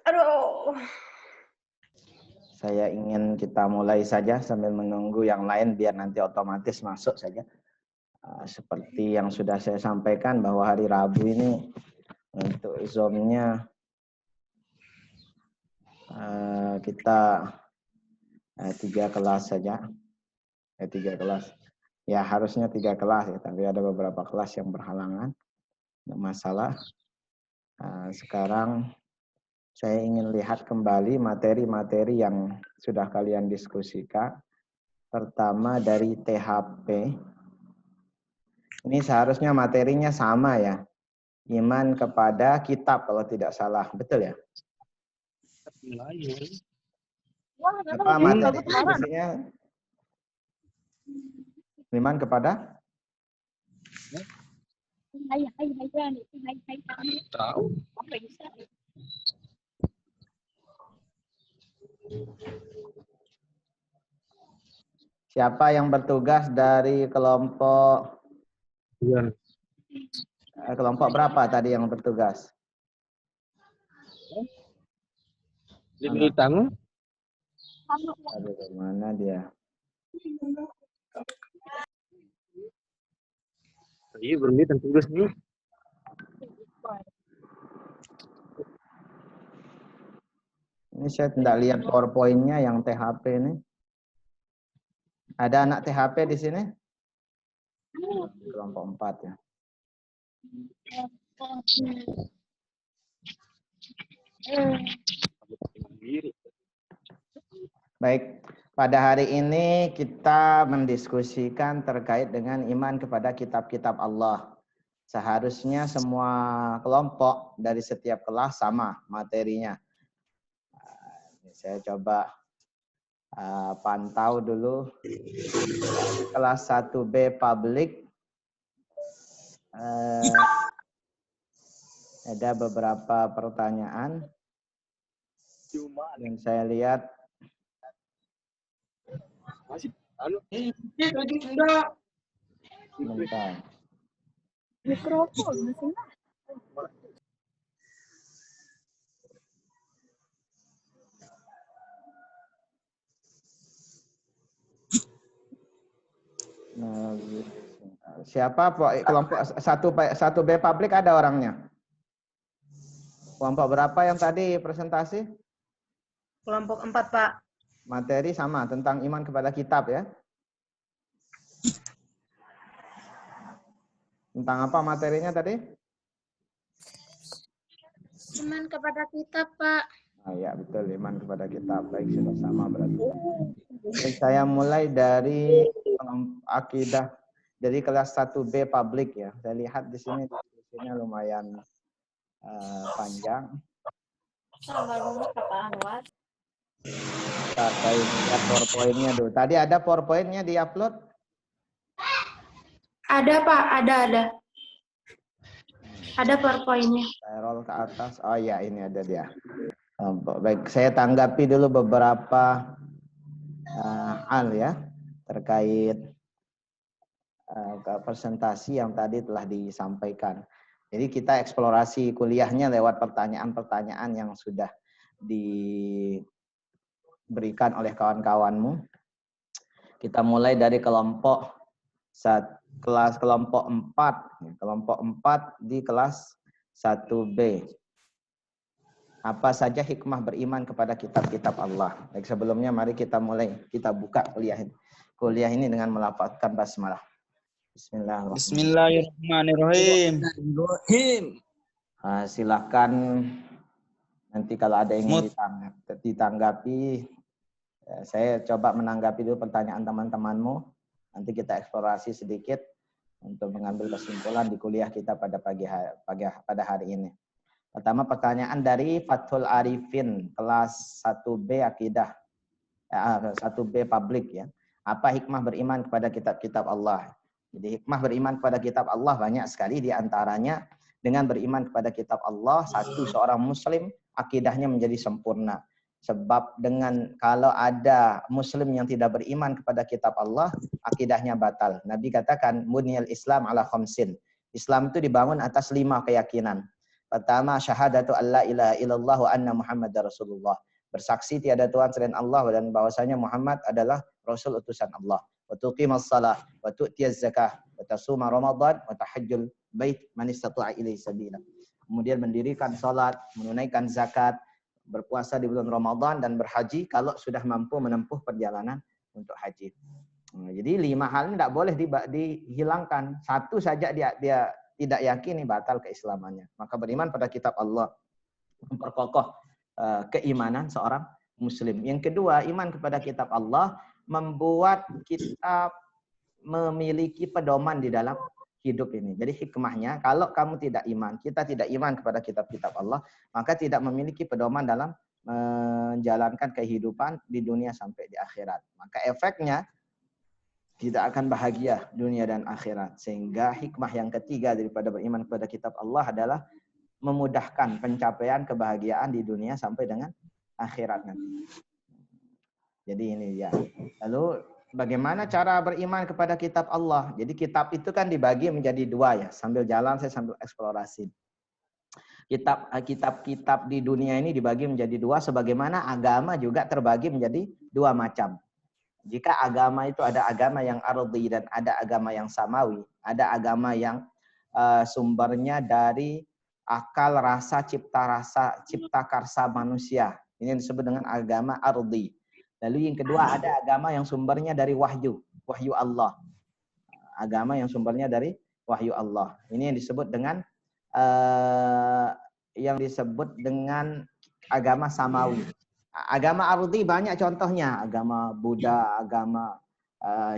Aduh. Saya ingin kita mulai saja sambil menunggu yang lain biar nanti otomatis masuk saja. Seperti yang sudah saya sampaikan bahwa hari Rabu ini untuk Zoom-nya kita 3 kelas saja. 3 kelas. Ya harusnya 3 kelas ya, tapi ada beberapa kelas yang berhalangan. Tidak masalah. Sekarang saya ingin lihat kembali materi-materi yang sudah kalian diskusikan. Pertama dari THP. Ini seharusnya materinya sama ya. Iman kepada kitab kalau tidak salah. Betul ya? Apa materi diskusinya? Iman kepada? Tahu. Siapa yang bertugas dari kelompok? Kelompok berapa tadi yang bertugas? Bintang. Aduh, mana dia? Iya, bermitra tugas nih. Ini saya tidak lihat PowerPoint-nya yang THP ini. Ada anak THP di sini? Kelompok 4 ya. Baik, pada hari ini kita mendiskusikan terkait dengan iman kepada kitab-kitab Allah. Seharusnya semua kelompok dari setiap kelas sama materinya. Saya coba pantau dulu. Kelas 1B publik. Ada beberapa pertanyaan yang saya lihat. Bentar. Mikrofon masih. Nah, siapa kelompok 1B publik ada orangnya? Kelompok berapa yang tadi presentasi? Kelompok 4, Pak. Materi sama tentang iman kepada kitab ya. Tentang apa materinya tadi? Iman kepada kitab, Pak. Ya betul, iman kepada kitab. Baik, sudah sama berarti. Baik, saya mulai dari akidah dari kelas 1B publik ya. Saya lihat di sini diskusinya lumayan panjang. Saya lihat PowerPoint-nya dulu. Tadi ada PowerPoint-nya di-upload? Ada, Pak. Ada. Ada PowerPoint-nya. Saya roll ke atas. Oh ya, ini ada dia. Baik, saya tanggapi dulu beberapa hal ya terkait presentasi yang tadi telah disampaikan. Jadi kita eksplorasi kuliahnya lewat pertanyaan-pertanyaan yang sudah diberikan oleh kawan-kawanmu. Kita mulai dari kelompok 4 di kelas 1B. Apa saja hikmah beriman kepada kitab-kitab Allah. Baik, sebelumnya mari kita buka kuliah ini dengan melafazkan basmalah. Bismillahirrahmanirrahim. Silakan nanti kalau ada yang ingin ditanggapi, saya coba menanggapi dulu pertanyaan teman-temanmu. Nanti kita eksplorasi sedikit untuk mengambil kesimpulan di kuliah kita pada pada hari ini. Pertama pertanyaan dari Fathul Arifin, kelas 1B akidah, 1B publik ya. Apa hikmah beriman kepada kitab-kitab Allah? Jadi hikmah beriman kepada kitab Allah banyak sekali, di antaranya dengan beriman kepada kitab Allah, seorang muslim akidahnya menjadi sempurna. Sebab kalau ada muslim yang tidak beriman kepada kitab Allah, akidahnya batal. Nabi katakan, "Buniyal Islam ala khamsin." Islam itu dibangun atas 5 keyakinan. Pertama, syahadatu alla ilaha illallah wa anna Muhammadar Rasulullah. Bersaksi tiada Tuhan selain Allah dan bahwasanya Muhammad adalah Rasul utusan Allah. Wa tuqimas shalah wa tu'tiyaz zakah wa tasuma Ramadan wa tahajjul bait man istata'a ilaihi sabila. Kemudian mendirikan salat, menunaikan zakat, berpuasa di bulan Ramadan dan berhaji kalau sudah mampu menempuh perjalanan untuk haji. Jadi 5 hal ini tidak boleh dihilangkan. Satu saja dia tidak yakini batal keislamannya. Maka beriman pada kitab Allah memperkokoh keimanan seorang muslim. Yang kedua, iman kepada kitab Allah membuat kita memiliki pedoman di dalam hidup ini. Jadi hikmahnya, kalau kamu tidak iman, kita tidak iman kepada kitab-kitab Allah, maka tidak memiliki pedoman dalam menjalankan kehidupan di dunia sampai di akhirat. Maka efeknya tidak akan bahagia dunia dan akhirat. Sehingga hikmah yang ketiga daripada beriman kepada kitab Allah adalah memudahkan pencapaian kebahagiaan di dunia sampai dengan akhirat nanti. Jadi ini ya. Lalu bagaimana cara beriman kepada kitab Allah? Jadi kitab itu kan dibagi menjadi 2 ya. Sambil jalan saya sambil eksplorasi. Kitab-kitab di dunia ini dibagi menjadi 2, sebagaimana agama juga terbagi menjadi 2 macam. Jika agama itu ada agama yang ardhi dan ada agama yang samawi. Ada agama yang sumbernya dari akal, rasa, cipta karsa manusia. Ini disebut dengan agama ardhi. Lalu yang kedua ada agama yang sumbernya dari wahyu Allah. Agama yang sumbernya dari wahyu Allah. Ini yang disebut dengan agama samawi. Agama ardhi banyak contohnya, agama Buddha, agama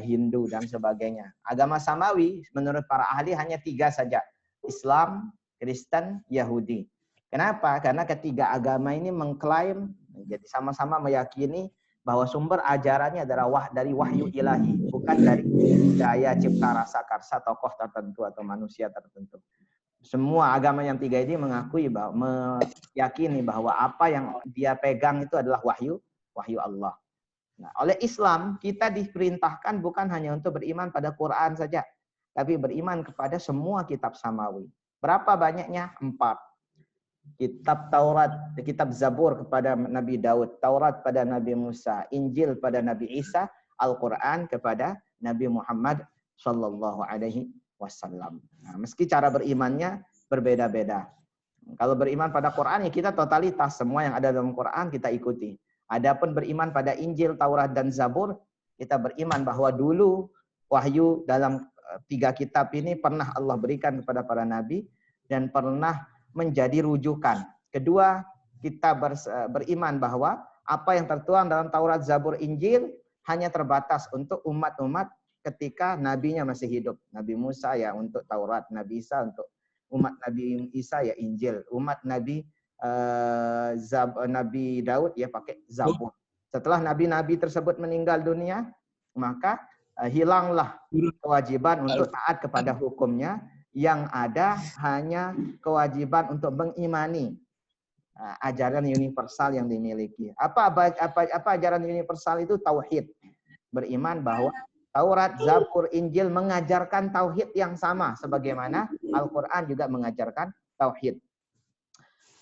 Hindu dan sebagainya. Agama samawi menurut para ahli hanya 3 saja. Islam, Kristen, Yahudi. Kenapa? Karena ketiga agama ini mengklaim, jadi sama-sama meyakini bahwa sumber ajarannya adalah dari wahyu ilahi, bukan dari daya cipta rasa karsa tokoh tertentu atau manusia tertentu. Semua agama yang 3 ini mengakui meyakini bahwa apa yang dia pegang itu adalah wahyu Allah. Nah, oleh Islam kita diperintahkan bukan hanya untuk beriman pada Quran saja, tapi beriman kepada semua kitab samawi. Berapa banyaknya? 4. Kitab Taurat, kitab Zabur kepada Nabi Daud, Taurat pada Nabi Musa, Injil pada Nabi Isa, Al-Quran kepada Nabi Muhammad Sallallahu Alaihi Wasallam. Nah, meski cara berimannya berbeda-beda. Kalau beriman pada Quran ya kita totalitas, semua yang ada dalam Quran kita ikuti. Adapun beriman pada Injil, Taurat dan Zabur, kita beriman bahwa dulu wahyu dalam 3 kitab ini pernah Allah berikan kepada para nabi dan pernah menjadi rujukan. Kedua, kita beriman bahwa apa yang tertuang dalam Taurat, Zabur, Injil hanya terbatas untuk umat-umat ketika nabinya masih hidup. Nabi Musa ya untuk Taurat, Nabi Isa untuk umat Nabi Isa ya Injil, umat Nabi Daud ya pakai Zabur. Setelah nabi-nabi tersebut meninggal dunia, maka hilanglah kewajiban untuk taat kepada hukumnya. Yang ada hanya kewajiban untuk mengimani ajaran universal yang dimiliki. Apa ajaran universal itu? Tauhid. Beriman bahwa Taurat, Zabur, Injil mengajarkan tauhid yang sama sebagaimana Al-Qur'an juga mengajarkan tauhid.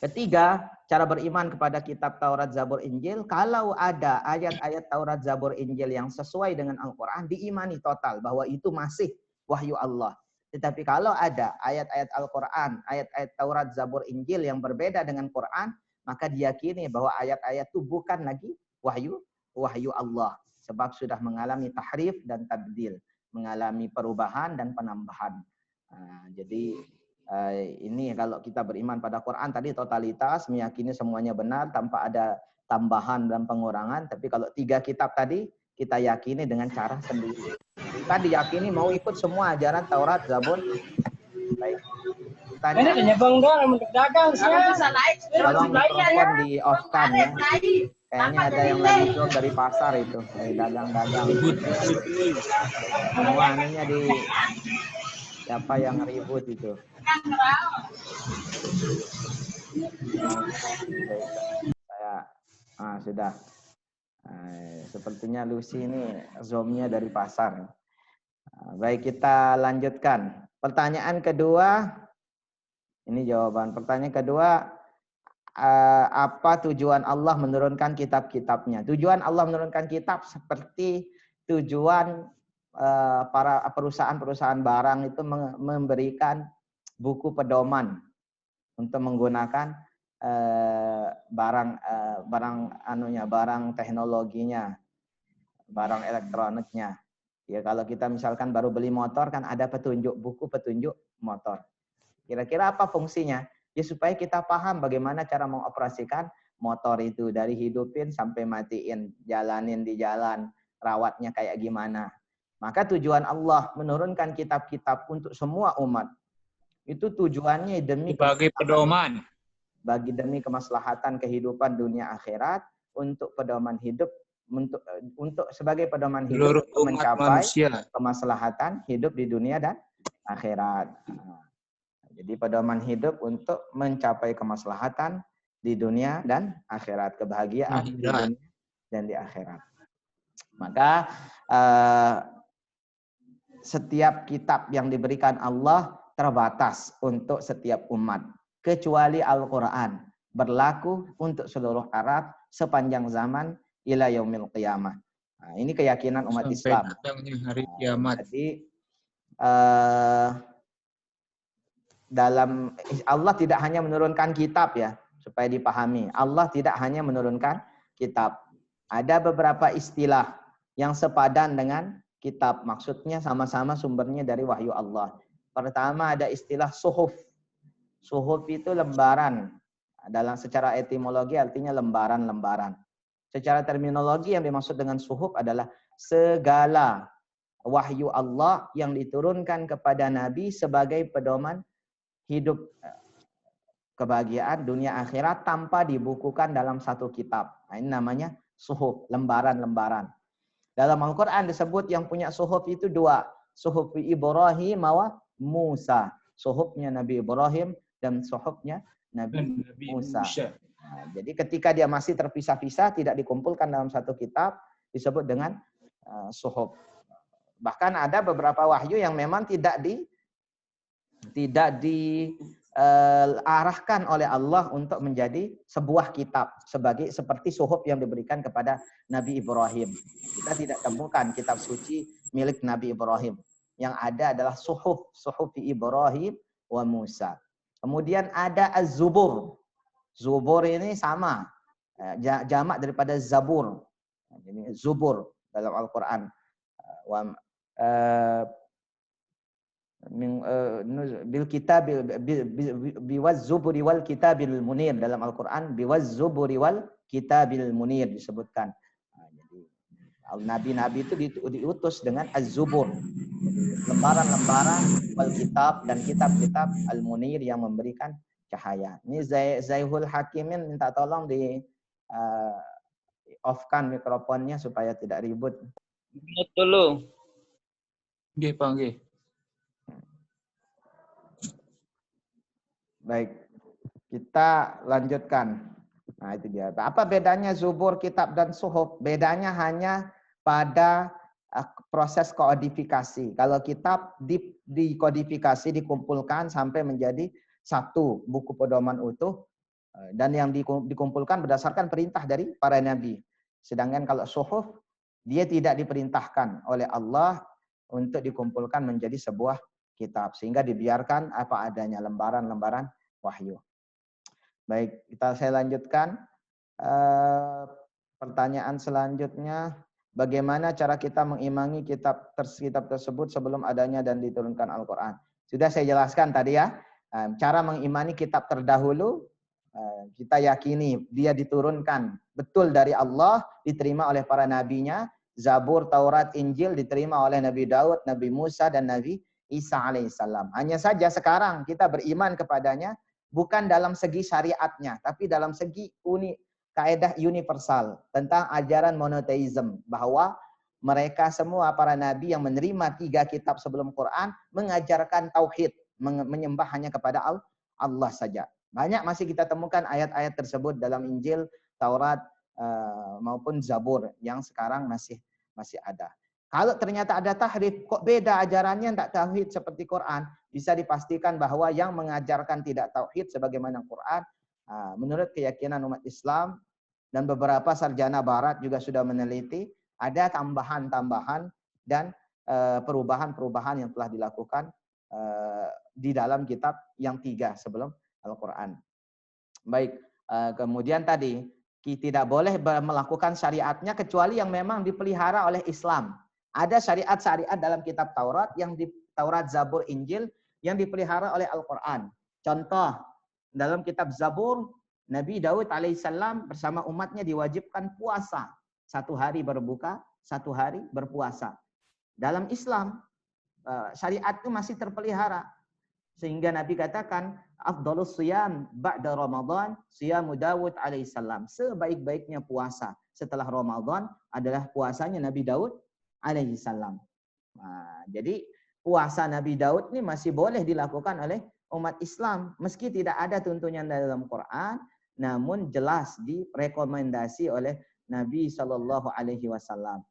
Ketiga, cara beriman kepada kitab Taurat, Zabur, Injil, kalau ada ayat-ayat Taurat, Zabur, Injil yang sesuai dengan Al-Qur'an, diimani total bahwa itu masih wahyu Allah. Tetapi kalau ada ayat-ayat Al-Quran, ayat-ayat Taurat, Zabur, Injil yang berbeda dengan Quran, maka diyakini bahwa ayat-ayat itu bukan lagi wahyu Allah. Sebab sudah mengalami tahrif dan tabdil, mengalami perubahan dan penambahan. Jadi ini kalau kita beriman pada Quran tadi totalitas, meyakini semuanya benar tanpa ada tambahan dan pengurangan. Tapi kalau 3 kitab tadi kita yakini dengan cara sendiri. Kita diyakini mau ikut semua ajaran Taurat, Zabur. Baik. Tanya. Tolong mikrofon di off-kan ya. Kayaknya ada yang lagi jual dari pasar itu, dari dagang-dagang. Semua anunya di siapa yang ribut itu. Saya sudah. Sepertinya Lucy ini zoomnya dari pasar. Baik, kita lanjutkan. Pertanyaan kedua, Ini jawaban. Pertanyaan kedua, apa tujuan Allah menurunkan kitab-kitabnya? Tujuan Allah menurunkan kitab seperti tujuan para perusahaan-perusahaan barang itu memberikan buku pedoman untuk menggunakan barang teknologinya, barang elektroniknya. Ya kalau kita misalkan baru beli motor kan ada buku petunjuk motor. Kira-kira apa fungsinya? Ya supaya kita paham bagaimana cara mengoperasikan motor itu dari hidupin sampai matiin, jalanin di jalan, rawatnya kayak gimana. Maka tujuan Allah menurunkan kitab-kitab untuk semua umat. Itu tujuannya demi sebagai pedoman. Demi kemaslahatan kehidupan dunia akhirat, untuk pedoman hidup, untuk sebagai pedoman hidup untuk mencapai kemaslahatan hidup di dunia dan akhirat. Jadi pedoman hidup untuk mencapai kemaslahatan di dunia dan akhirat, kebahagiaan di dunia dan di akhirat. Maka setiap kitab yang diberikan Allah terbatas untuk setiap umat, kecuali Al-Quran berlaku untuk seluruh Arab sepanjang zaman ila yaumil qiyamah. Nah, ini keyakinan umat Islam. Hari kiamat. Jadi dalam Allah tidak hanya menurunkan kitab ya, supaya dipahami. Allah tidak hanya menurunkan kitab. Ada beberapa istilah yang sepadan dengan kitab. Maksudnya sama-sama sumbernya dari wahyu Allah. Pertama ada istilah suhuf. Suhuf itu lembaran. Dalam secara etimologi artinya lembaran-lembaran. Secara terminologi yang dimaksud dengan suhuf adalah segala wahyu Allah yang diturunkan kepada Nabi sebagai pedoman hidup kebahagiaan dunia akhirat tanpa dibukukan dalam satu kitab. Nah, ini namanya suhuf, lembaran-lembaran. Dalam Al-Quran disebut yang punya suhuf itu dua. Suhuf Ibrahim wa Musa. Suhufnya Nabi Ibrahim dan suhufnya Nabi Musa. Nah, jadi ketika dia masih terpisah-pisah, tidak dikumpulkan dalam satu kitab, disebut dengan suhuf. Bahkan ada beberapa wahyu yang memang tidak diarahkan oleh Allah untuk menjadi sebuah kitab seperti suhuf yang diberikan kepada Nabi Ibrahim. Kita tidak temukan kitab suci milik Nabi Ibrahim. Yang ada adalah suhuf Ibrahim wa Musa. Kemudian ada Az-Zubur. Zubur ini sama jamak daripada Zabur. Ini Zubur dalam Al-Qur'an. Bil kitab biwaz zuburi wal kitabil munir dalam Al-Qur'an, biwaz zuburi wal kitabil munir disebutkan. Jadi nabi-nabi itu diutus dengan az-zubur, lembaran-lembaran wal kitab dan kitab-kitab al-munir yang memberikan cahaya. Ini Zaihul Hakimin minta tolong di off-kan mikrofonnya supaya tidak ribut. Mute dulu. Nggih, Pak, nggih. Baik, kita lanjutkan. Nah, itu dia. Apa bedanya Zubur, kitab, dan suhuf? Bedanya hanya pada proses kodifikasi. Kalau kitab dikodifikasi, dikumpulkan sampai menjadi satu buku pedoman utuh, dan yang dikumpulkan berdasarkan perintah dari para nabi. Sedangkan kalau suhuf, dia tidak diperintahkan oleh Allah untuk dikumpulkan menjadi sebuah kitab, sehingga dibiarkan apa adanya, lembaran-lembaran wahyu. Baik, saya lanjutkan. Pertanyaan selanjutnya, bagaimana cara kita mengimani kitab tersebut sebelum adanya dan diturunkan Al-Quran? Sudah saya jelaskan tadi ya. Cara mengimani kitab terdahulu, kita yakini dia diturunkan betul dari Allah, diterima oleh para nabinya. Zabur, Taurat, Injil diterima oleh Nabi Daud, Nabi Musa, dan Nabi Isa alaihissalam. Hanya saja sekarang kita beriman kepadanya bukan dalam segi syariatnya, tapi dalam segi kaidah universal tentang ajaran monoteisme, bahwa mereka semua para nabi yang menerima 3 kitab sebelum Quran mengajarkan tauhid, menyembah hanya kepada Allah saja. Banyak masih kita temukan ayat-ayat tersebut dalam Injil, Taurat maupun Zabur yang sekarang masih ada. Kalau ternyata ada tahrif, kok beda ajarannya tidak tauhid seperti Quran, bisa dipastikan bahwa yang mengajarkan tidak tauhid sebagaimana Quran, menurut keyakinan umat Islam dan beberapa sarjana barat juga sudah meneliti, ada tambahan-tambahan dan perubahan-perubahan yang telah dilakukan di dalam kitab yang 3 sebelum Al-Quran. Baik, kemudian tadi tidak boleh melakukan syariatnya kecuali yang memang dipelihara oleh Islam. Ada syariat-syariat dalam kitab Taurat, yang di Taurat, Zabur, Injil yang dipelihara oleh Al-Quran. Contoh, dalam kitab Zabur, Nabi Daud alaihissalam bersama umatnya diwajibkan puasa. 1 hari berbuka, 1 hari berpuasa. Dalam Islam, syariat itu masih terpelihara. Sehingga Nabi katakan, afdhalus siyam ba'da Ramadan, siyamu Daud alaihissalam. Sebaik-baiknya puasa setelah Ramadan adalah puasanya Nabi Daud alaihissalam. Jadi puasa Nabi Daud ini masih boleh dilakukan oleh umat Islam. Meski tidak ada tuntunan dalam Quran, namun jelas direkomendasi oleh Nabi SAW.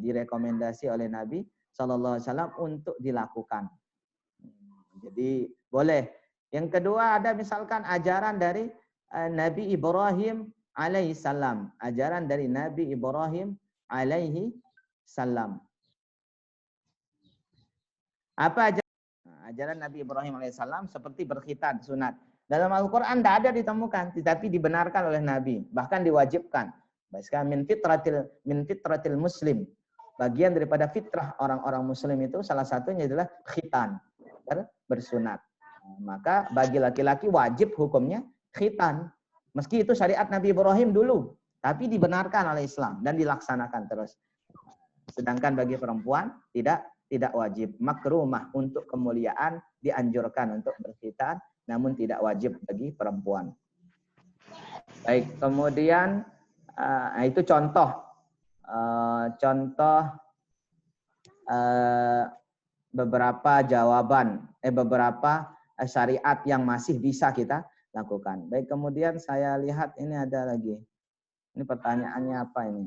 Direkomendasi oleh Nabi SAW untuk dilakukan. Jadi boleh. Yang kedua ada misalkan ajaran dari Nabi Ibrahim alaihissalam. Ajaran dari Nabi Ibrahim alaihi salam. Apa ajaran Nabi Ibrahim alaihissalam? Seperti berkhitan, sunat. Dalam Al-Quran tidak ada ditemukan, tetapi dibenarkan oleh Nabi, bahkan diwajibkan. Min fitratil muslim. Bagian daripada fitrah orang-orang muslim itu salah satunya adalah khitan, bersunat. Maka bagi laki-laki wajib hukumnya khitan. Meski itu syariat Nabi Ibrahim dulu, tapi dibenarkan oleh Islam dan dilaksanakan terus. Sedangkan bagi perempuan tidak wajib. Makrumah untuk kemuliaan, dianjurkan untuk berkhitan, namun tidak wajib bagi perempuan. Baik, kemudian itu contoh beberapa jawaban, beberapa syariat yang masih bisa kita lakukan. Baik, kemudian saya lihat ini ada lagi. Ini pertanyaannya apa ini?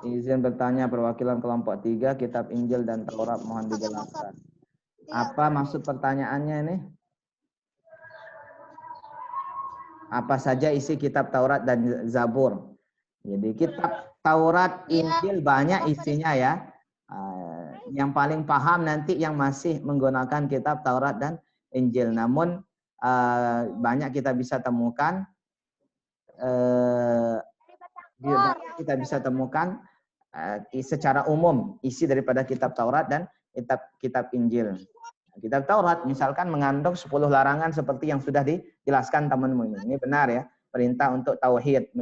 Izin bertanya, perwakilan kelompok 3, kitab Injil dan Taurat mohon dijelaskan. Apa maksud pertanyaannya ini? Apa saja isi kitab Taurat dan Zabur? Jadi kitab Taurat, Injil banyak isinya ya. Yang paling paham nanti yang masih menggunakan kitab Taurat dan Injil. Namun banyak kita bisa temukan secara umum isi daripada kitab Taurat dan kitab Injil. Kitab Taurat misalkan mengandung 10 larangan seperti yang sudah dijelaskan temanmu ini. Ini benar ya. Perintah untuk tauhid,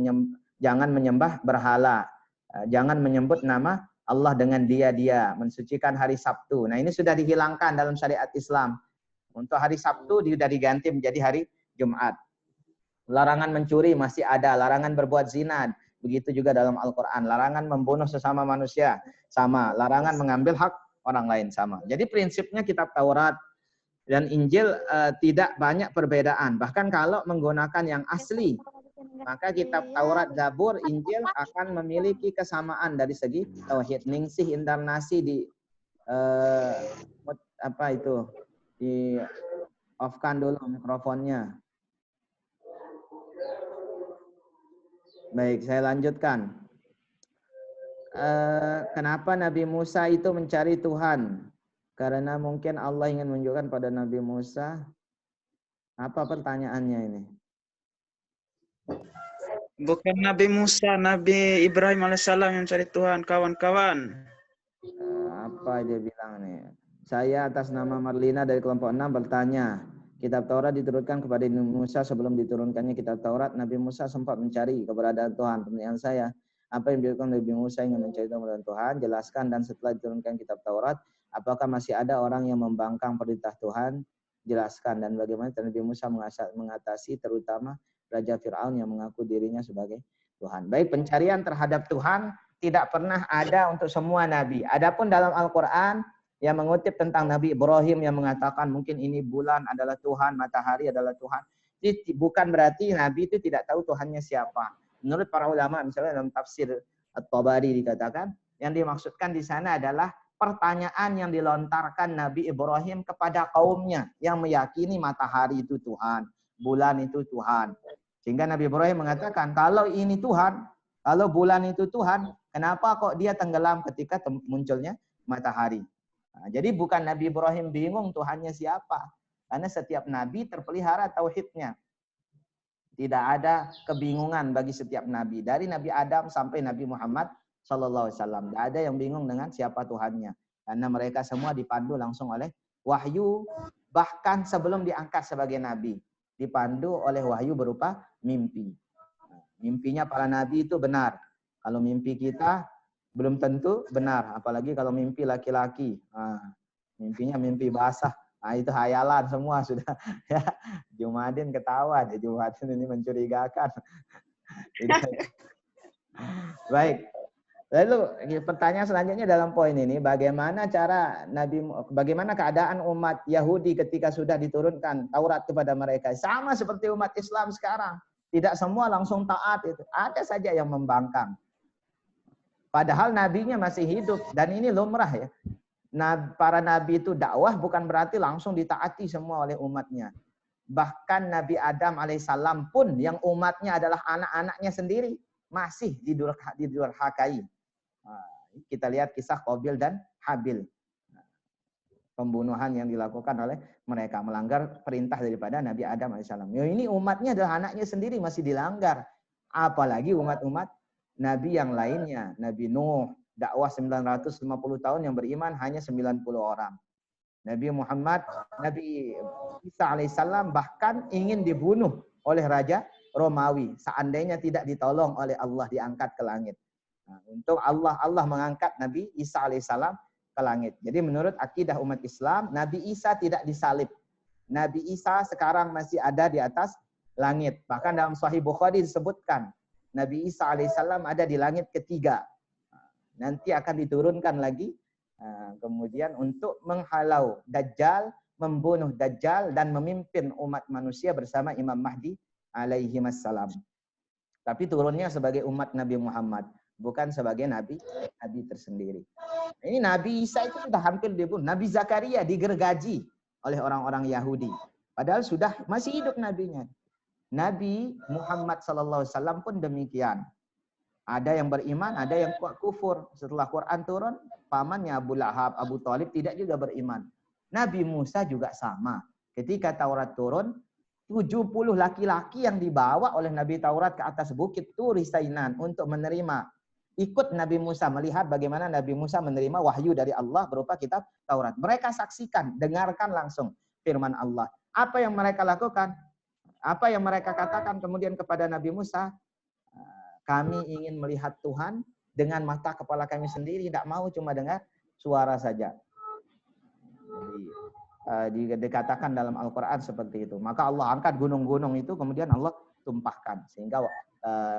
jangan menyembah berhala, jangan menyebut nama Allah dengan dia, mensucikan hari Sabtu. Nah, ini sudah dihilangkan dalam syariat Islam. Untuk hari Sabtu sudah diganti menjadi hari Jumat. Larangan mencuri masih ada, larangan berbuat zina, begitu juga dalam Al-Quran. Larangan membunuh sesama manusia, sama. Larangan mengambil hak orang lain, sama. Jadi prinsipnya kitab Taurat dan Injil tidak banyak perbedaan. Bahkan kalau menggunakan yang asli, maka kitab Taurat, Zabur, Injil akan memiliki kesamaan dari segi tauhid. Ningsih inkarnasi di di off-kan dulu mikrofonnya. Baik, saya lanjutkan. Kenapa Nabi Musa itu mencari Tuhan? Karena mungkin Allah ingin menunjukkan pada Nabi Musa. Apa pertanyaannya ini? Bukan Nabi Musa, Nabi Ibrahim alaihissalam yang mencari Tuhan, kawan-kawan. Apa dia bilang nih? Saya atas nama Marlina dari kelompok 6 bertanya. Kitab Taurat diturunkan kepada Nabi Musa. Sebelum diturunkannya kitab Taurat, Nabi Musa sempat mencari keberadaan Tuhan. Pertanyaan saya, apa yang dilakukan Nabi Musa ingin mencari keberadaan Tuhan? Jelaskan. Dan setelah diturunkan kitab Taurat, apakah masih ada orang yang membangkang perintah Tuhan? Jelaskan. Dan bagaimana Nabi Musa mengatasi terutama Raja Fir'aun yang mengaku dirinya sebagai Tuhan. Baik, pencarian terhadap Tuhan tidak pernah ada untuk semua Nabi. Adapun dalam Al-Quran, yang mengutip tentang Nabi Ibrahim yang mengatakan mungkin ini bulan adalah Tuhan, matahari adalah Tuhan. Jadi bukan berarti Nabi itu tidak tahu Tuhannya siapa. menurut para ulama, misalnya dalam tafsir At-Tabari dikatakan, yang dimaksudkan di sana adalah pertanyaan yang dilontarkan Nabi Ibrahim kepada kaumnya yang meyakini matahari itu Tuhan, bulan itu Tuhan. Sehingga Nabi Ibrahim mengatakan, kalau ini Tuhan, kalau bulan itu Tuhan, kenapa kok dia tenggelam ketika munculnya matahari? Nah, jadi bukan Nabi Ibrahim bingung Tuhannya siapa. Karena setiap Nabi terpelihara tauhidnya. Tidak ada kebingungan bagi setiap Nabi. Dari Nabi Adam sampai Nabi Muhammad Sallallahu Alaihi Wasallam. Tidak ada yang bingung dengan siapa Tuhannya. Karena mereka semua dipandu langsung oleh wahyu. Bahkan sebelum diangkat sebagai Nabi. Dipandu oleh wahyu berupa mimpi. Mimpinya para Nabi itu benar. Kalau mimpi kita belum tentu benar. Apalagi kalau mimpi laki-laki. Mimpinya mimpi basah. Nah, itu hayalan semua sudah. Ya, Jumadin ketawa. Jumadin ini mencurigakan. Baik. Lalu pertanyaan selanjutnya dalam poin ini, bagaimana keadaan umat Yahudi ketika sudah diturunkan Taurat kepada mereka? Sama seperti umat Islam sekarang. Tidak semua langsung taat itu. Ada saja yang membangkang. Padahal nabinya masih hidup dan ini lumrah ya. Para nabi itu dakwah bukan berarti langsung ditaati semua oleh umatnya. Bahkan Nabi Adam alaihissalam pun yang umatnya adalah anak-anaknya sendiri masih didurhakai. Kita lihat kisah Qabil dan Habil. Pembunuhan yang dilakukan oleh mereka melanggar perintah daripada Nabi Adam alaihissalam. Ya, ini umatnya adalah anaknya sendiri masih dilanggar. Apalagi umat-umat Nabi yang lainnya. Nabi Nuh dakwah 950 tahun yang beriman hanya 90 orang. Nabi Muhammad, Nabi Isa alaihissalam bahkan ingin dibunuh oleh Raja Romawi. Seandainya tidak ditolong oleh Allah diangkat ke langit. Nah, untuk Allah mengangkat Nabi Isa alaihissalam ke langit. Jadi menurut akidah umat Islam, Nabi Isa tidak disalib. Nabi Isa sekarang masih ada di atas langit. Bahkan dalam Sahih Bukhari disebutkan, Nabi Isa alaihissalam ada di langit ketiga. Nanti akan diturunkan lagi kemudian untuk menghalau Dajjal, membunuh Dajjal dan memimpin umat manusia bersama Imam Mahdi alaihi wassalam. Tapi turunnya sebagai umat Nabi Muhammad, bukan sebagai nabi tersendiri. Ini Nabi Isa itu sudah hampir dibunuh. Nabi Zakaria digergaji oleh orang-orang Yahudi. Padahal sudah masih hidup nabinya. Nabi Muhammad SAW pun demikian. Ada yang beriman, ada yang kufur. Setelah Quran turun, pamannya Abu Lahab, Abu Thalib tidak juga beriman. Nabi Musa juga sama. Ketika Taurat turun, 70 laki-laki yang dibawa oleh Nabi Taurat ke atas bukit Turi Sainan untuk menerima. Ikut Nabi Musa, melihat bagaimana Nabi Musa menerima wahyu dari Allah berupa kitab Taurat. Mereka saksikan, dengarkan langsung firman Allah. Apa yang mereka lakukan? Apa yang mereka katakan kemudian kepada Nabi Musa? Kami ingin melihat Tuhan dengan mata kepala kami sendiri, tidak mau cuma dengar suara saja. Jadi dikatakan dalam Al-Quran seperti itu. Maka Allah angkat gunung-gunung itu, kemudian Allah tumpahkan sehingga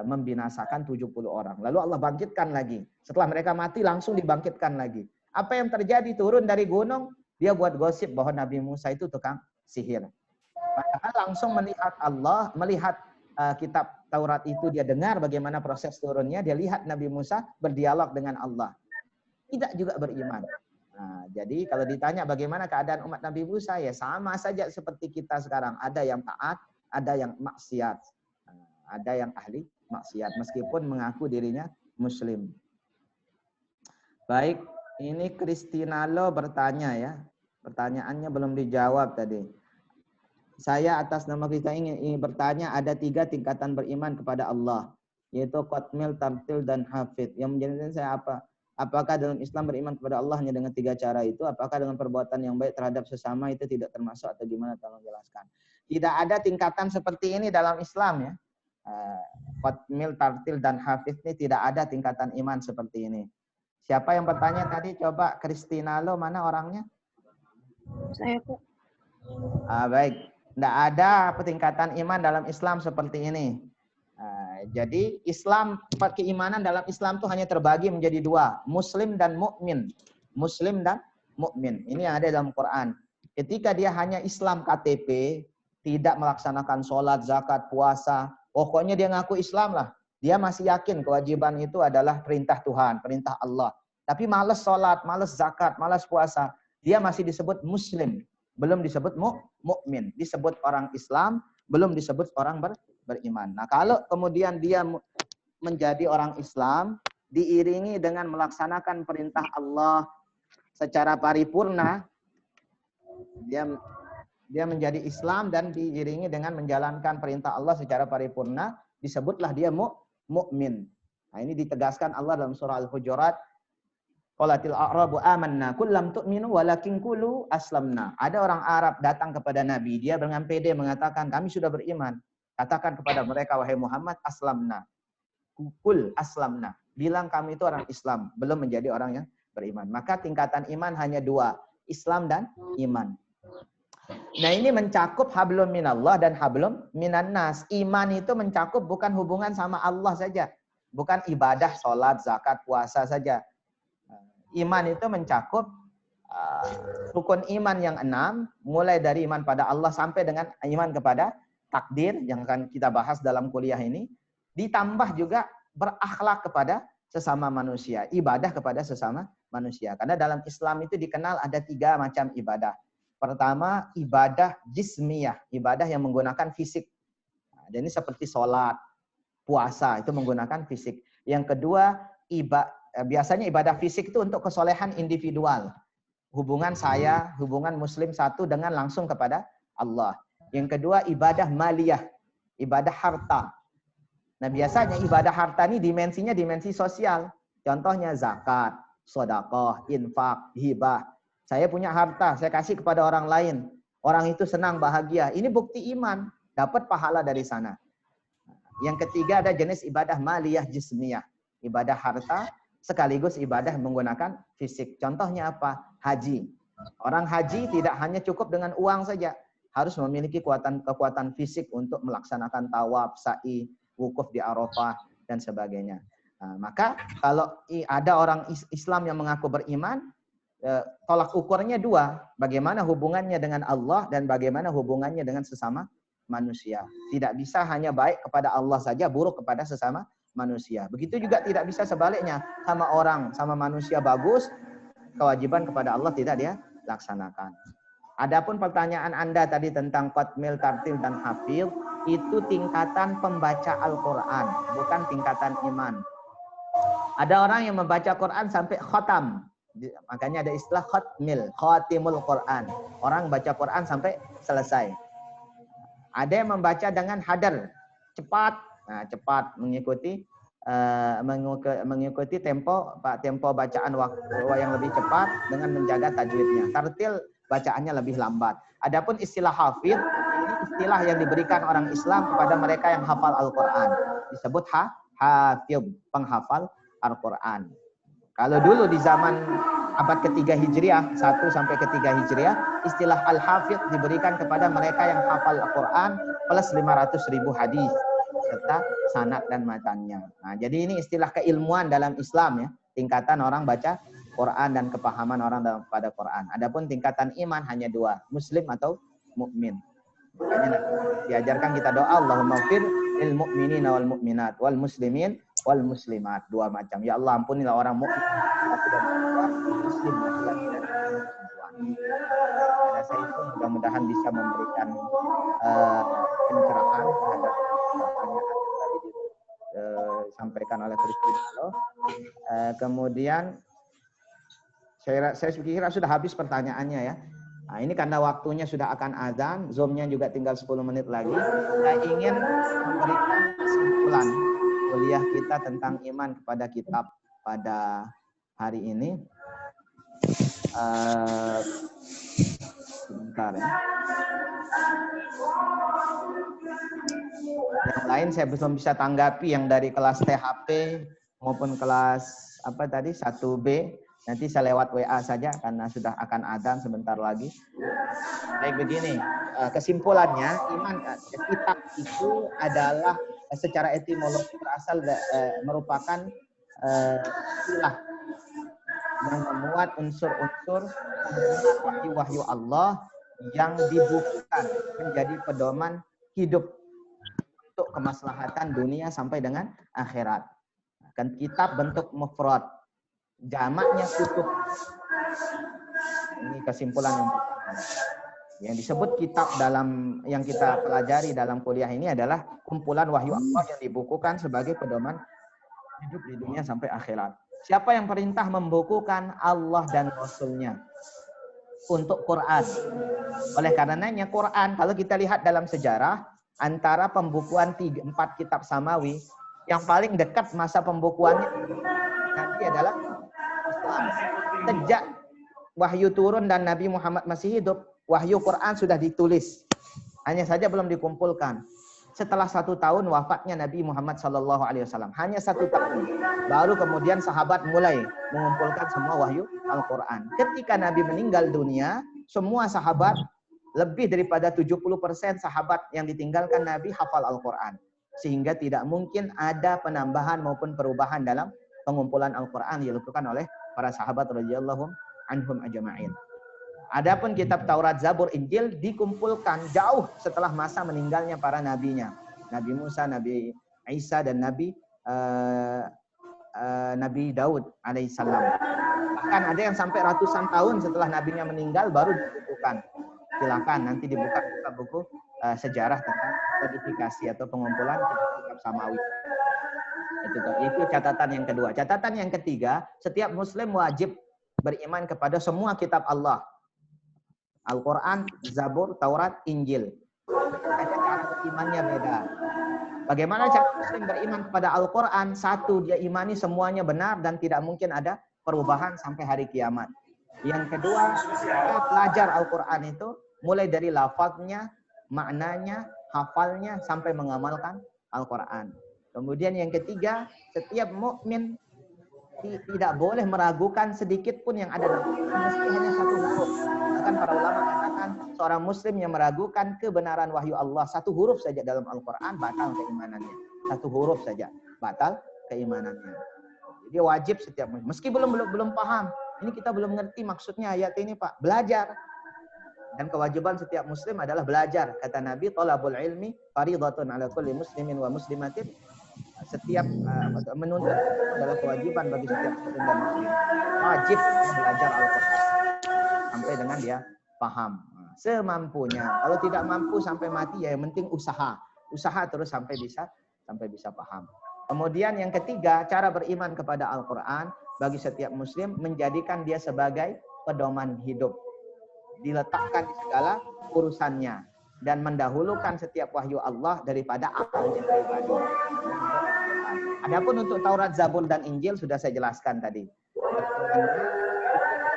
membinasakan 70 orang. Lalu Allah bangkitkan lagi. Setelah mereka mati langsung dibangkitkan lagi. Apa yang terjadi? Turun dari gunung, dia buat gosip bahwa Nabi Musa itu tukang sihir. Padahal langsung melihat Allah, melihat kitab Taurat itu, dia dengar bagaimana proses turunnya, dia lihat Nabi Musa berdialog dengan Allah. Tidak juga beriman. Nah, jadi kalau ditanya bagaimana keadaan umat Nabi Musa, ya sama saja seperti kita sekarang. Ada yang taat, ada yang maksiat. Ada yang ahli maksiat, meskipun mengaku dirinya Muslim. Baik, ini Christina Lo bertanya ya. Pertanyaannya belum dijawab tadi. Saya atas nama kita ingin bertanya, ada 3 tingkatan beriman kepada Allah, yaitu Qatmil, Tamtil, dan Hafid. Yang menjadikan saya apa? Apakah dalam Islam beriman kepada Allah hanya dengan 3 cara itu? Apakah dengan perbuatan yang baik terhadap sesama itu tidak termasuk atau gimana? Tolong jelaskan. Tidak ada tingkatan seperti ini dalam Islam ya. Qatmil, Tamtil, dan Hafid ini tidak ada tingkatan iman seperti ini. Siapa yang bertanya tadi? Coba Christina Lo, mana orangnya? Saya kok. Baik. Tidak ada tingkatan iman dalam Islam seperti ini. Jadi Islam, keimanan dalam Islam itu hanya terbagi menjadi 2, Muslim dan mukmin. Muslim dan mukmin. Ini yang ada dalam Quran. Ketika dia hanya Islam KTP, tidak melaksanakan sholat, zakat, puasa, pokoknya dia ngaku Islam lah. Dia masih yakin kewajiban itu adalah perintah Tuhan, perintah Allah. Tapi malas sholat, malas zakat, malas puasa. Dia masih disebut muslim. Belum disebut mukmin. Disebut orang Islam, belum disebut orang beriman. Nah, kalau kemudian dia menjadi orang Islam, diiringi dengan melaksanakan perintah Allah secara paripurna, dia menjadi Islam dan diiringi dengan menjalankan perintah Allah secara paripurna, disebutlah dia mukmin. Nah, ini ditegaskan Allah dalam surah Al-Hujurat, qalatil a'rabu amanna qul lam tu'minu walakin qulu aslamna. Ada orang Arab datang kepada Nabi, dia dengan pede mengatakan kami sudah beriman. Katakan kepada mereka wahai Muhammad, aslamna. Qul aslamna. Bilang kami itu orang Islam, belum menjadi orang yang beriman. Maka tingkatan iman hanya dua, Islam dan iman. Nah, ini mencakup hablum minallah dan hablum minannas. Iman itu mencakup bukan hubungan sama Allah saja. Bukan ibadah, sholat, zakat, puasa saja. Iman itu mencakup rukun iman yang 6, mulai dari iman pada Allah sampai dengan iman kepada takdir yang akan kita bahas dalam kuliah ini. Ditambah juga berakhlak kepada sesama manusia, ibadah kepada sesama manusia. Karena dalam Islam itu dikenal ada 3 macam ibadah. Pertama, ibadah jismiyah, ibadah yang menggunakan fisik. Nah, ini seperti sholat, puasa, itu menggunakan fisik. Yang kedua, biasanya ibadah fisik itu untuk kesolehan individual. Hubungan saya, hubungan muslim satu dengan langsung kepada Allah. Yang kedua, ibadah maliyah, ibadah harta. Nah, biasanya ibadah harta ini dimensinya dimensi sosial. Contohnya zakat, sedekah, infak, hibah. Saya punya harta, saya kasih kepada orang lain. Orang itu senang, bahagia. Ini bukti iman, dapat pahala dari sana. Yang ketiga ada jenis ibadah maliyah jismiyah, ibadah harta sekaligus ibadah menggunakan fisik. Contohnya apa? Haji. Orang haji tidak hanya cukup dengan uang saja, harus memiliki kekuatan fisik untuk melaksanakan tawaf, sa'i, wukuf di Arafah dan sebagainya. Nah, maka kalau ada orang Islam yang mengaku beriman, tolak ukurnya 2, bagaimana hubungannya dengan Allah dan bagaimana hubungannya dengan sesama manusia. Tidak bisa hanya baik kepada Allah saja, buruk kepada sesama manusia. Begitu juga tidak bisa sebaliknya, sama orang, sama manusia bagus, kewajiban kepada Allah tidak dia laksanakan. Adapun pertanyaan Anda tadi tentang qatmil, tartil, dan hafil, itu tingkatan pembaca Al-Quran, bukan tingkatan iman. Ada orang yang membaca Quran sampai khatam. Makanya ada istilah khatmil, khatimul Quran. Orang baca Quran sampai selesai. Ada yang membaca dengan hadar, cepat, cepat mengikuti tempo bacaan waktu yang lebih cepat dengan menjaga tajwidnya. Tartil bacaannya lebih lambat. Adapun istilah hafid, ini istilah yang diberikan orang Islam kepada mereka yang hafal Al-Quran. Disebut hafid, penghafal Al-Quran. Kalau dulu di zaman abad ketiga Hijriah, 1 sampai ketiga Hijriah, istilah Al-Hafidh diberikan kepada mereka yang hafal Al-Quran plus 500.000 hadis serta sanad dan matanya. Nah, jadi ini istilah keilmuan dalam Islam ya, tingkatan orang baca Quran dan kepahaman orang pada Quran. Adapun tingkatan iman hanya 2, muslim atau mukmin. Makanya diajarkan kita doa, Allahumma ighfir lil mu'minina wal mu'minat wal muslimin wal muslimat, 2 macam. Ya Allah, ampunilah orang mukmin dan muslim laki-laki dan perempuan. Karena saya itu mudah-mudahan bisa memberikan pencerahan terhadap pertanyaan yang tadi disampaikan oleh Kristina. Kemudian saya kira sudah habis pertanyaannya ya. Nah, ini karena waktunya sudah akan azan, Zoom-nya juga tinggal 10 menit lagi. Saya ingin memberikan kesimpulan kuliah kita tentang iman kepada kitab pada hari ini. Sebentar ya. Yang lain saya belum bisa tanggapi yang dari kelas THP maupun kelas apa tadi 1B. Nanti saya lewat WA saja karena sudah akan adzan sebentar lagi. Baik, begini, kesimpulannya iman kitab itu adalah secara etimologi berasal merupakan istilah yang memuat unsur-unsur wahyu-wahyu Allah yang dibukukan menjadi pedoman hidup untuk kemaslahatan dunia sampai dengan akhirat. Kan kitab bentuk mufrad, jamaknya kutub. Ini kesimpulan yang pertama. Yang disebut kitab dalam yang kita pelajari dalam kuliah ini adalah kumpulan wahyu Allah yang dibukukan sebagai pedoman hidup di dunia sampai akhirat. Siapa yang perintah membukukan? Allah dan Rasul-Nya untuk Quran. Oleh karenanya Quran, kalau kita lihat dalam sejarah, antara pembukuan 4 kitab samawi, yang paling dekat masa pembukuannya nanti adalah Islam. Sejak wahyu turun dan Nabi Muhammad masih hidup, wahyu Quran sudah ditulis. Hanya saja belum dikumpulkan. Setelah 1 tahun wafatnya Nabi Muhammad SAW. Hanya 1 tahun. Baru kemudian sahabat mulai mengumpulkan semua wahyu Al-Quran. Ketika Nabi meninggal dunia, semua sahabat, lebih daripada 70% sahabat yang ditinggalkan Nabi hafal Al-Quran. Sehingga tidak mungkin ada penambahan maupun perubahan dalam pengumpulan Al-Quran yang dilakukan oleh para sahabat radhiyallahu anhum ajma'in. Adapun kitab Taurat, Zabur, Injil dikumpulkan jauh setelah masa meninggalnya para nabinya. Nabi Musa, Nabi Isa, dan Nabi Daud alaihissalam. Bahkan ada yang sampai ratusan tahun setelah nabinya meninggal baru dibukukan. Silakan nanti dibuka buku sejarah tentang kodifikasi atau pengumpulan kitab samawi. Itu catatan yang kedua. Catatan yang ketiga, setiap muslim wajib beriman kepada semua kitab Allah. Al-Quran, Zabur, Taurat, Injil. Hanya cara berimannya beda. Bagaimana cara muslim beriman kepada Al-Quran? Satu, dia imani semuanya benar dan tidak mungkin ada perubahan sampai hari kiamat. Yang kedua, kita belajar Al-Quran itu mulai dari lafaznya, maknanya, hafalnya, sampai mengamalkan Al-Quran. Kemudian yang ketiga, setiap mukmin tidak boleh meragukan sedikit pun yang ada dalam Al-Quran. Meski hanya 1 huruf. Bahkan para ulama katakan seorang muslim yang meragukan kebenaran wahyu Allah 1 huruf saja dalam Al-Quran batal keimanannya. 1 huruf saja batal keimanannya. Jadi wajib setiap muslim. Meski belum paham. Ini kita belum ngerti maksudnya ayat ini, Pak. Belajar. Dan kewajiban setiap muslim adalah belajar. Kata Nabi, thalabul ilmi faridatun ala kulli muslimin wa muslimatin. Setiap menuntut adalah kewajiban bagi setiap muslim dan muslim. Wajib belajar Al-Quran sampai dengan dia paham. Semampunya. Kalau tidak mampu sampai mati, ya yang penting usaha. Usaha terus sampai bisa paham. Kemudian yang ketiga, cara beriman kepada Al-Quran bagi setiap muslim menjadikan dia sebagai pedoman hidup. Diletakkan di segala urusannya dan mendahulukan setiap wahyu Allah daripada akalnya pribadi. Adapun untuk Taurat, Zabur, dan Injil sudah saya jelaskan tadi.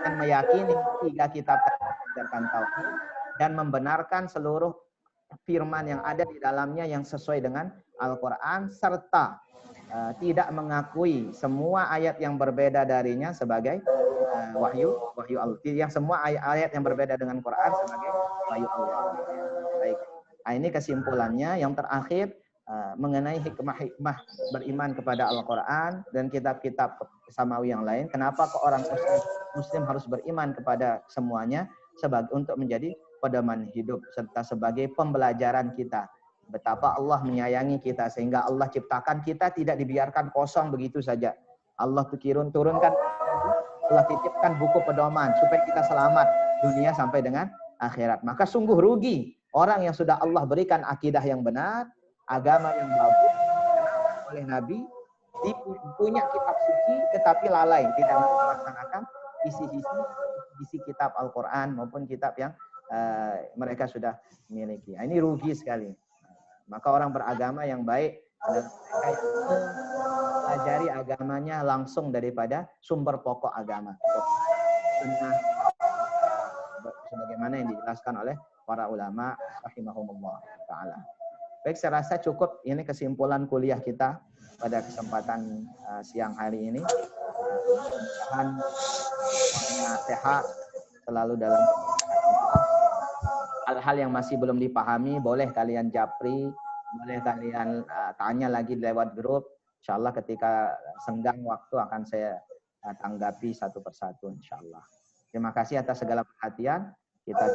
Dan meyakini 3 kitab mengajarkan tauhid dan membenarkan seluruh firman yang ada di dalamnya yang sesuai dengan Al-Quran serta tidak mengakui semua ayat yang berbeda darinya sebagai wahyu Allah. Yang semua ayat yang berbeda dengan Quran sebagai wahyu Allah. Baik. Nah, ini kesimpulannya. Yang terakhir mengenai hikmah-hikmah beriman kepada Al-Quran dan kitab-kitab samawi yang lain. Kenapa kok orang muslim harus beriman kepada semuanya untuk menjadi pedoman hidup serta sebagai pembelajaran kita. Betapa Allah menyayangi kita sehingga Allah ciptakan kita tidak dibiarkan kosong begitu saja. Allah turunkan, Allah titipkan buku pedoman supaya kita selamat dunia sampai dengan akhirat. Maka sungguh rugi orang yang sudah Allah berikan akidah yang benar, agama yang bagus oleh Nabi, punya kitab suci tetapi lalai tidak melaksanakan isi kitab Al-Quran maupun kitab yang mereka sudah miliki. Ini rugi sekali. Maka orang beragama yang baik adalah mereka yang mempelajari agamanya langsung daripada sumber pokok agama. Sunnah, sebagaimana yang dijelaskan oleh para ulama rahimahumullah ta'ala. Baik, saya rasa cukup. Ini kesimpulan kuliah kita pada kesempatan siang hari ini. Mudah-mudahan semuanya sehat, selalu dalam hal-hal yang masih belum dipahami, boleh kalian japri, boleh kalian tanya lagi lewat grup. InsyaAllah ketika senggang waktu akan saya tanggapi satu persatu insyaAllah. Terima kasih atas segala perhatian. Kita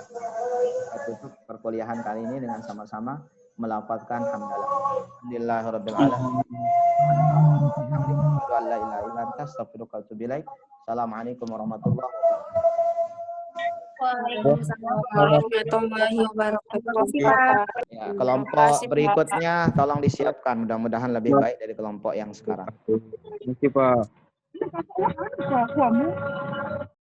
tutup perkuliahan kali ini dengan sama-sama melafazkan hamdalah. Alhamdulillahirabbil alamin. La ilaha illa anta astaghfiruka wa atubu ilaik. Assalamualaikum warahmatullahi wabarakatuh. Waalaikumsalam warahmatullahi wabarakatuh. Ya, kelompok berikutnya tolong disiapkan. Mudah-mudahan lebih baik dari kelompok yang sekarang. Terima kasih, Pak.